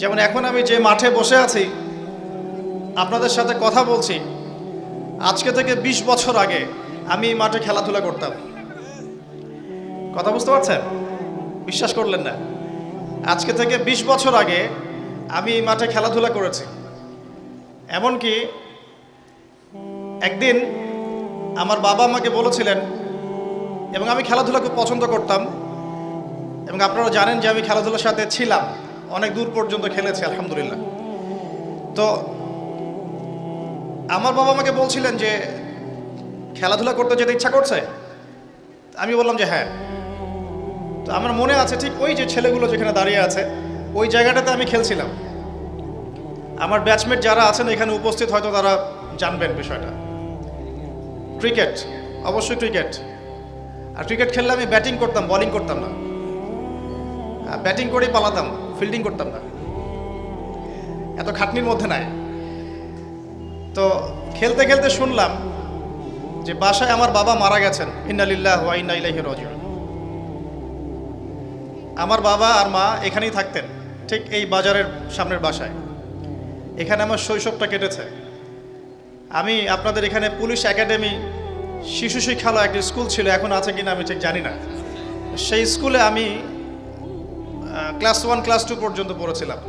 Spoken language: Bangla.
যেমন এখন আমি যে মাঠে বসে আছি আপনাদের সাথে কথা বলছি, আজকে থেকে 20 বছর আগে আমি এই মাঠে খেলাধুলা করতাম। কথা বুঝতে পারছেন? বিশ্বাস করলেন না? আজকে থেকে 20 বছর আগে আমি এই মাঠে খেলাধুলা করেছি। এমনকি একদিন আমার বাবা আমাকে বলেছিলেন, এবং আমি খেলাধুলা খুব পছন্দ করতাম, এবং আপনারা জানেন যে আমি খেলাধুলার সাথে ছিলাম, অনেক দূর পর্যন্ত খেলেছি আলহামদুলিল্লাহ। তো আমার বাবা আমাকে বলছিলেন যে খেলাধুলা করতে যেতে ইচ্ছা করছে। আমি বললাম যে হ্যাঁ। তো আমার মনে আছে ঠিক ওই যে ছেলেগুলো যেখানে দাঁড়িয়ে আছে ওই জায়গাটাতে আমি খেলছিলাম। আমার ব্যাচমেট যারা আছেন এখানে উপস্থিত হয়তো তারা জানবেন বিষয়টা। ক্রিকেট, অবশ্যই ক্রিকেট। আর ক্রিকেট খেললে আমি ব্যাটিং করতাম, বোলিং করতাম না। ব্যাটিং করেই পালাতাম, ফিল্ডিং করতাম না, এত খাটনির মধ্যে নাই। তো খেলতে খেলতে শুনলাম যে বাসায় আমার বাবা মারা গেছেন, ইন্না লিল্লাহি ওয়া ইন্না ইলাইহি রাজিউন। আমার বাবা আর মা এখানেই থাকতেন, ঠিক এই বাজারের সামনের বাসায়। এখানে আমার শৈশবটা কেটেছে। আমি আপনাদের এখানে পুলিশ একাডেমি শিশু শিক্ষালয় একটি স্কুল ছিল, এখন আছে কিনা আমি ঠিক জানি না। সেই স্কুলে আমি ক্লাস 1 ক্লাস 2 পর্যন্ত পড়েছিলাম।